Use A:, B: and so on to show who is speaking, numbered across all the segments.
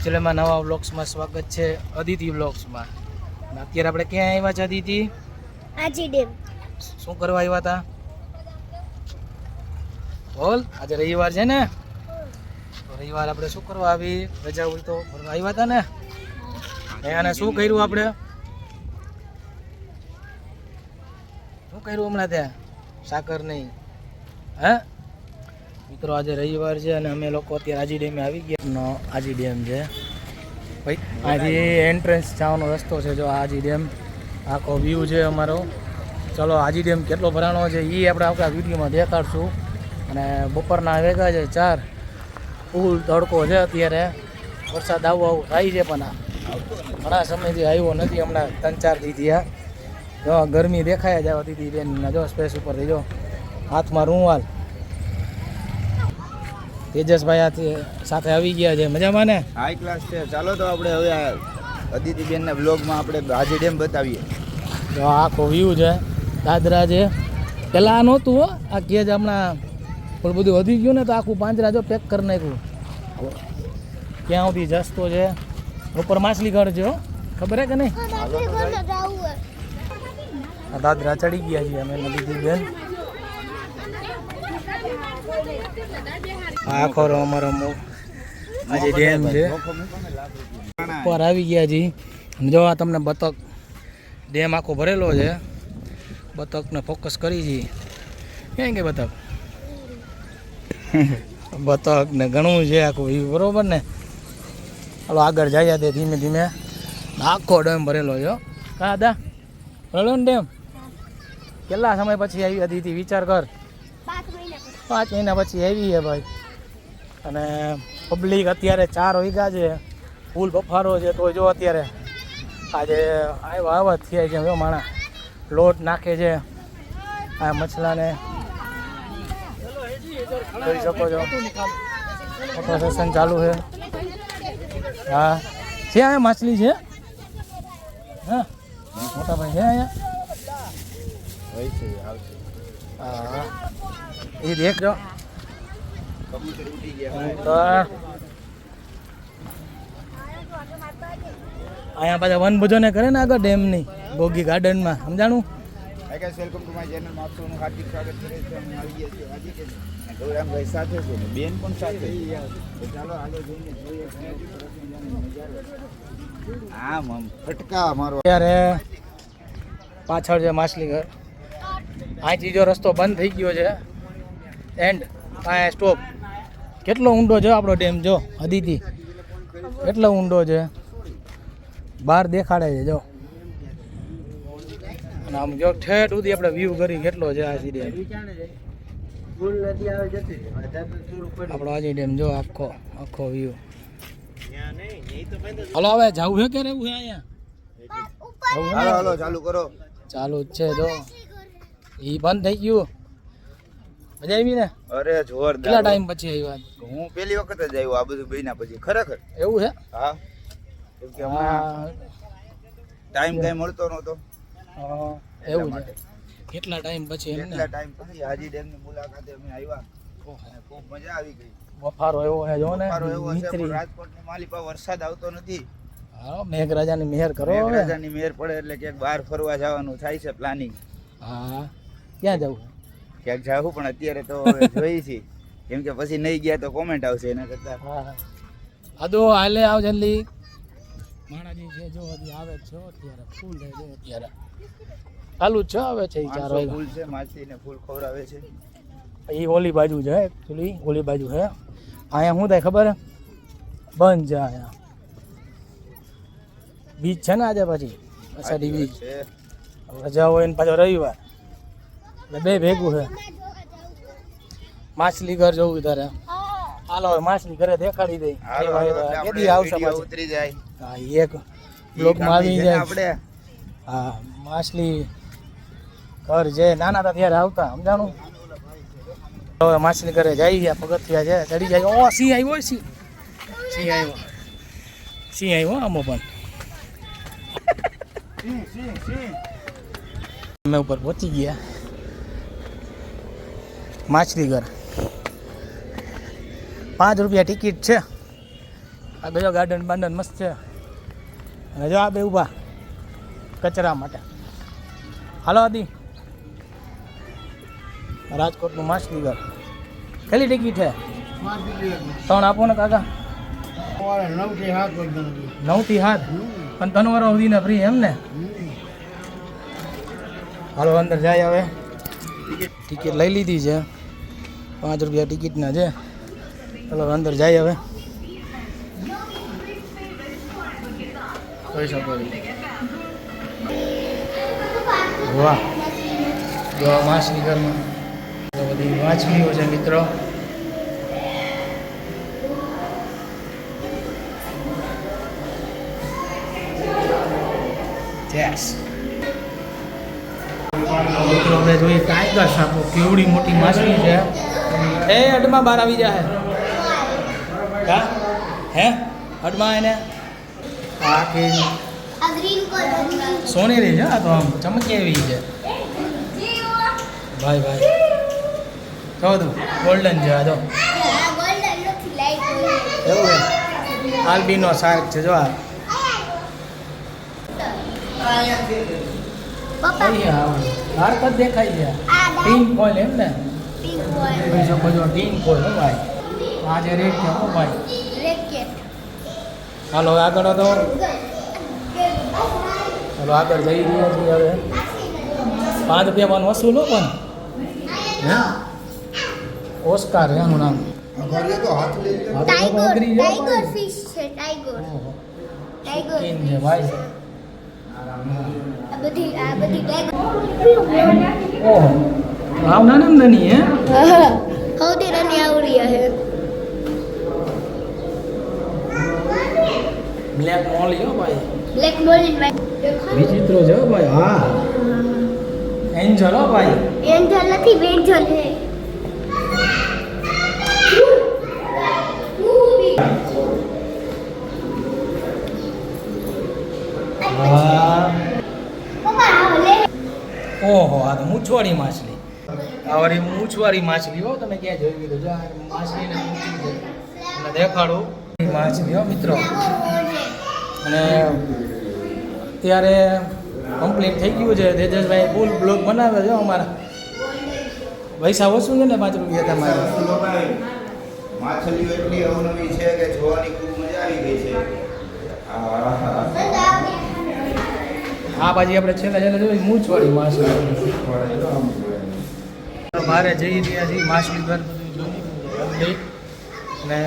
A: ચેનલમાં નવા વ્લોગ્સમાં સ્વાગત છે અદિતિ વ્લોગ્સમાં. અત્યારે આપણે ક્યાં આવ્યા છે અદિતિ?
B: આજી ડેમ.
A: શું કરવા આવ્યા હતા બોલ? આજે રવિવાર છે ને, તો રવિવાર આપણે શું કરવા આવી? રજા હોય તો ફરવા આવ્યા હતા ને. અને શું કર્યું આપણે? શું કર્યું હમણાં ત્યાં? સાકર નહીં હે મિત્રો? આજે રવિવાર છે અને અમે લોકો અત્યારે આજી ડેમે આવી ગયા. આજી ડેમ છે ભાઈ, આજે એન્ટ્રન્સ જવાનો રસ્તો છે. જો આજી ડેમ આખો વ્યૂ છે અમારો. ચલો આજી ડેમ કેટલો ભરાણો છે એ આપણે આપણા વિડીયોમાં દેખાડશું. અને બપોરના વેગા છે 4, ફૂલ તડકો છે અત્યારે. વરસાદ આવું થાય છે પણ ઘણા સમયથી આવ્યો નથી. હમણાં 3-4 દી થયા. જો ગરમી દેખાય જ આવતી હતી બેન. જો સ્પેસ ઉપરથી જો હાથમાં રૂમાલ. તેજસભાઈ સાથે આવી ગયા છે. મજામાં ને?
C: હાઈ ક્લાસ છે. ચાલો તો આપણે હવે અદિતિ બેનના બ્લોગમાં આપણે આજી ડેમ બતાવીએ.
A: જો આખો વ્યૂ છે. દાદરા છે. પહેલાં આ નહોતું હો, આ કેજ હમણાં પણ બધું વધી ગયું ને તો આખું પાંજરા જો પેક કરી નાખ્યું. ક્યાં સુધી જસ્તો છે. ઉપર માછલી ઘર છે હો, ખબર હે કે નહીં? દાદરા ચડી ગયા છીએ અમે અદિતિ બેન. આખો અમારો આજે ડેમ છે. ઉપર આવી ગયા છીએ. જો આ તમને બતક ડેમ આખો ભરેલો છે. બતકને ફોકસ કરી છીએ. ક્યાં કે બતક? બતક ને ઘણું છે આખું એ, બરોબર ને? હાલો આગળ જાય તે ધીમે ધીમે. આખો ડેમ ભરેલો છે. કા દા ભરેલો ને ડેમ? કેટલા સમય પછી આવી અદિતિ? વિચાર કર. 5 મહિના પછી આવી છે ભાઈ. અને પબ્લિક અત્યારે 4 વાગ્યા છે. ફૂલ બફારો છે. તો જો અત્યારે આજે આવા થયા છે. જો માણા લોટ નાખે છે આ મછલાને, જોઈ શકો છો. ફોટો સેશન ચાલુ છે. હા છે અહીંયા માછલી છે. હા મોટા ભાઈ છે અહીંયા. હા એ દેખજો. અહીંયા પાછા વન ભોજન કરે ને આગળ ડેમની ગોગી ગાર્ડનમાં, સમજાણું?
C: Welcome to my channel. આપનું હાર્દિક સ્વાગત કરે છે. અમે આવી ગયા છીએ આજે કે ગૌરામભાઈ સાથે છે ને બેન પણ સાથે. તો ચાલો આગળ જઈને જોઈએ. આમ ફટકા મારો.
A: ત્યારે પાછળ છે માછલી ઘર. અહીંથી જો રસ્તો બંધ થઈ ગયો છે એન્ડ અહીંયા સ્ટોપ. કેટલો ઊંડો છે આપણો ડેમ જો અદિતિ, કેટલો ઊંડો છે. બહાર દેખાડે છે જો. અને આમ જો ઠેઠ સુધી આપણે વ્યૂ કરી કેટલો છે આ ડેમ. આપણો આજી ડેમ જો આખો આખો વ્યૂ. હલો હવે જવું છે કે રહેવું છે અહીંયા?
C: હાલો હાલો ચાલુ કરો.
A: ચાલુ જ છે જો. એ બંધ થઈ ગયું. મજા આવી ને?
C: અરે જોરદાર.
A: કેટલા ટાઈમ પછી આવ્યા?
C: હું પહેલી વખત જ આવ્યો આ બધું બન્યા પછી. ખરેખર
A: એવું છે?
C: હા, કેમ કે હમણાં ટાઈમ કઈ મળતો નહોતો.
A: એવું છે. કેટલા ટાઈમ પછી?
C: કેટલા ટાઈમ પછી હાજી ડેમની મુલાકાતે અમે આવ્યા અને ખૂબ મજા આવી ગઈ.
A: બફારો એવો છે જો ને.
C: બફારો એવો છે પણ રાજકોટની માલિપા વરસાદ આવતો નથી.
A: હા મેઘરાજાની મહેર કરો.
C: મેઘરાજાની મહેર પડે એટલે ક્યાંક બહાર ફરવા જવાનું થાય છે પ્લાનિંગ.
A: હા ક્યાં જવું?
C: ક્યાંક જાવું પણ અત્યારે તો જોઈ છે. કેમ કે પછી નહીં ગયા તો કોમેન્ટ આવશે એના કરતા.
A: હા આદો હાલે આવ જલ્દી. માણાજી છે જો હજી આવે છે અત્યારે. ફૂલ રહે છે અત્યારે. ચાલુ જ છે, આવે છે 4 વાગે.
C: ફૂલ છે, માછલીને ફૂલ ખવડાવે છે.
A: એ ઓલી બાજુ છે એકચ્યુઅલી, ઓલી બાજુ છે. અહીંયા શું થાય ખબર? બંધ છે અહીંયા. બીચ છે ને આજે પછી અષાઢી બીચ. રજા હોય ને પાછો રવિવાર એટલે બે ભેગું છે. માછલી ઘર જવું તારે. હાલો હવે માછલી ઘરે દેખાડી દઈ. કેદી આવશે
C: ઉતરી જાય.
A: હા એક બ્લોકમાં આવી જાય આપણે. હા માછલી ઘર જે નાના હતા ત્યારે આવતા, સમજાણું? હવે માછલી ઘરે જઈ ગયા. પગથિયા છે ચડી જાય. ઓ સિંહ આવ્યો. સિંહ આવ્યો. સિંહ આવ્યો આમાં પણ. અમે ઉપર પહોંચી ગયા માછલી ઘર. 5 રૂપિયા ટિકિટ છે. આ ગયો ગાર્ડન બાર્ડન મસ્ત છે. અને જો આ બે ઊભા કચરા માટે. હાલો આદિ, રાજકોટનું માછલી ઘર. કેટલી ટિકિટ છે? 3 આપો ને કાકા. 9 થી 7 પણ 3 વાર સુધીને ફ્રી એમ ને? હાલો અંદર જાય. હવે ટિકિટ લઈ લીધી છે, 5 રૂપિયા ટિકિટના છે. ચાલો અંદર જાય. હવે જોઈ શકો છો. વાહ, જો માછલી ઘરમાં બધી માછલીઓ છે મિત્રો. યસ મિત્રો, આપણે જોઈએ ટાઈગર સાપો. કેવડી મોટી માછલી છે. એ અડમાં બહાર આવી જાય. હા હે અડમાં એને આ કે સોનેરી છે. આ તો આમ ચમકે એવી છે ભાઈ ભાઈ. તો ગોલ્ડન છે આ તો. એવું છે. આલ્બીનો શાર્ક છે જો. આ શાર્ક જ દેખાય છે. ટીન કોઈલ એમ ને? જોઈ શકો છો ટીન કોઈલ. હો ભાઈ, આ જે રેટ છે. હો ભાઈ, હાલો આગળ તો. ચાલો આગળ જઈ રહ્યા છીએ. હવે 5 રૂપિયામાં વસૂલ હો પણ. હે ઓસ્કાર એનું નામ.
B: ટાઈગર ફિશ છે. ટાઈગર
A: સ્કીન છે ભાઈ.
B: આ બધી ટાઈગર.
A: ઓહો, આવ નાના નાની હે.
B: સૌથી નાની આવડી છે.
A: બ્લેક મોલી હો ભાઈ.
B: બ્લેક મોલિન
A: વિચિત્રો છે હો ભાઈ. હા એન્જલ હો ભાઈ.
B: એન્જલ નથી, બેન્જલ છે.
A: હા.
B: પપ્પા આવો લે.
A: ઓહો, આ તો મૂછવાળી માછલી. આ વાળી મૂછવાળી માછલી હો. તમે ક્યાં જોઈ લીધું? જો આ માછલીને મૂકી છે અને દેખાડું. માછલી હો મિત્રો. અને ત્યારે કમ્પ્લીટ થઈ ગયું છે. તેજસભાઈ ફૂલ બ્લોગ બનાવે છે અમારા. પૈસા ઓછું છે ને 5 રૂપિયા તમારે.
C: માછલીઓ એટલી અવનવી છે કે જોવાની ખૂબ મજા આવી ગઈ છે.
A: આ બાજુ આપણે છેલ્લે જોઈ મૂછવાળી માછલી. બહાર જઈ રહ્યા છીએ. માછલી ઘર બધું જોઈ અને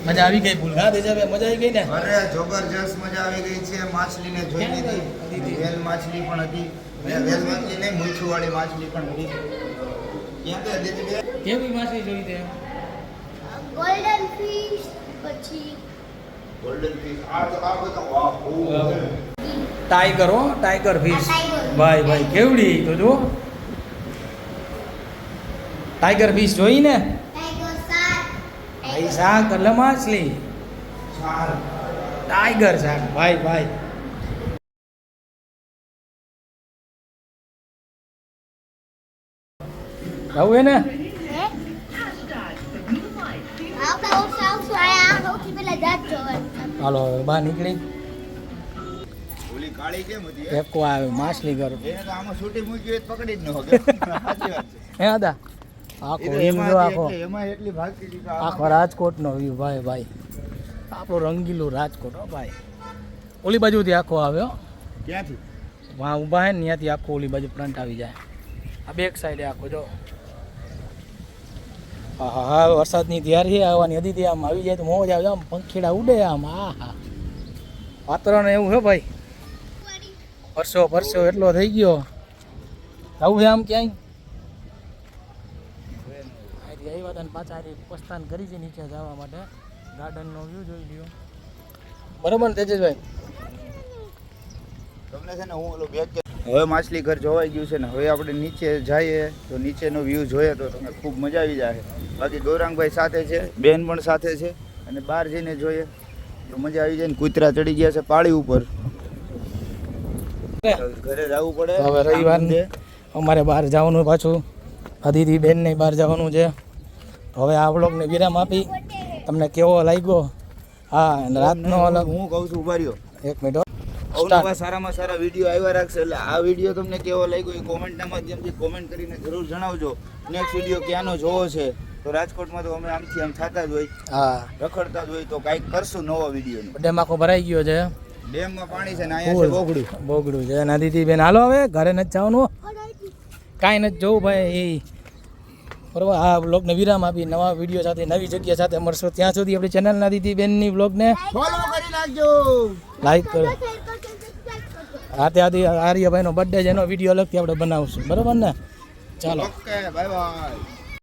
A: મજા આવી ગઈ. ભૂલ હા તેજસભાઈ, મજા આવી ગઈ ને?
C: અરે જબરજસ્ત મજા આવી ગઈ છે. માછલીને જોઈ લીધી. વેલ માછલી પણ હતી. વેલ માછલી નહીં, મૂછવાળી માછલી પણ હતી. ક્યાં ગયા દીદી?
A: કેવી માછલી જોઈ તે?
B: ગોલ્ડન ફિશ, પછી
C: ગોલ્ડન ફિશ. આ બધા વાહ બહુ.
A: ટાઈગર હો, ટાઈગર ફિશ.
B: ટાઈગર.
A: ભાઈ ભાઈ કેવડી તો જો. ટાઈગર ફિશ જોઈ ને?
B: Tiger shark.
A: ભાઈ શાક એટલે માછલી. ટાઈગર શાક ભાઈ ભાઈ. આવું ને?
B: સૌથી પહેલા દાંત જોવાનું.
A: હાલો હવે બહાર નીકળી.
C: ઓલી કાળી કેમ હતી?
A: એકો આવે માછલી ઘર.
C: એને તો આમાં છૂટી મૂકી હોય તો પકડી જ ન શકે. સાચી વાત છે.
A: હે દાદા, આખો
C: એ તો
A: વ્યૂ જો આખો.
C: એમાં એટલી ભાગતી હતી કે
A: આખો રાજકોટનો વ્યૂ ભાઈ ભાઈ. આપણું રંગીલું રાજકોટ હો ભાઈ. ઓલી બાજુથી આખો આવે હો.
C: ક્યાંથી?
A: વાં ઊભા હે ને ત્યાંથી આખો ઓલી બાજુ ફ્રન્ટ આવી જાય. આ બેક સાઈડે આખો જો. હા હા હા, વરસાદની તૈયારી આવવાની હતી. આમ આવી જાય તો મોજ આવે. આમ પંખીડા ઉડે આમ. હા હા, વાતાવરણ એવું છે ભાઈ. પરસો એટલો થઈ ગયો. આવું છે આમ ક્યાંય આવ્યા હતા ને પાછા પ્રસ્થાન કરી છે નીચે જવા માટે. ગાર્ડનનો વ્યૂ જોઈ લ્યો. બરોબર ને તેજસભાઈ?
C: તમને છે ને હું ઓલો બેગ હવે માછલી ઘર જોવાઈ ગયું છે ને. હવે આપણે નીચે જઈએ તો નીચેનો વ્યૂ જોઈએ તો તમને ખૂબ મજા આવી જાય. બાકી ગૌરાંગભાઈ સાથે છે, બેન પણ સાથે છે અને બહાર જઈને જોઈએ તો મજા આવી જાય. ને કૂતરા ચડી ગયા છે પાળી ઉપર. ઘરે જવું પડે.
A: હવે રવિવાર અમારે બહાર જવાનું પાછું. અદિતિ બેનને બહાર જવાનું છે. હવે આ વ્લોગને વિરામ આપી. તમને કેવો લાગ્યો હા અને રાતનો અલગ
C: હું કહું છું ઉભા રહ્યો.
A: એક મિનિટ
C: અવનવા સારામાં સારા વિડીયો આવ્યા રાખશે એટલે આ વિડીયો તમને કેવો લાગ્યો એ કોમેન્ટના માધ્યમથી કોમેન્ટ કરીને જરૂર જણાવજો. નેક્સ્ટ વિડીયો ક્યાંનો જોવો છે તો રાજકોટમાં તો અમે આમથી આમ થતા જ હોય,
A: હા
C: રખડતા જ હોય, તો કાંઈક કરશું નવો વિડીયોનો.
A: ડેમ આખો ભરાઈ ગયો છે
C: ડેમમાં પાણી છે ને અહીંયા છે બોગડું.
A: બોગડું છે નાદીથી બેન હાલો હવે ઘરે નથી જવાનું કાંઈ નથી જોવું ભાઈ એ બરોબર. આ બ્લોગને વિરામ આપી નવા વિડીયો સાથે નવી જગ્યા સાથે મળશો. ત્યાં સુધી આપણી ચેનલ નાદીથી બેનની બ્લોગને
C: ફોલો કરી નાખજો.
A: લાઈક કરો.
B: શેર કરજો સબસ્ક્રાઇબ કરજો
A: હા ત્યાંથી આર્યભાઈનો બર્થડે છે એનો વિડીયો અલગથી આપણે બનાવશું બરોબર ને. ચાલો
C: ઓકે બાય બાય.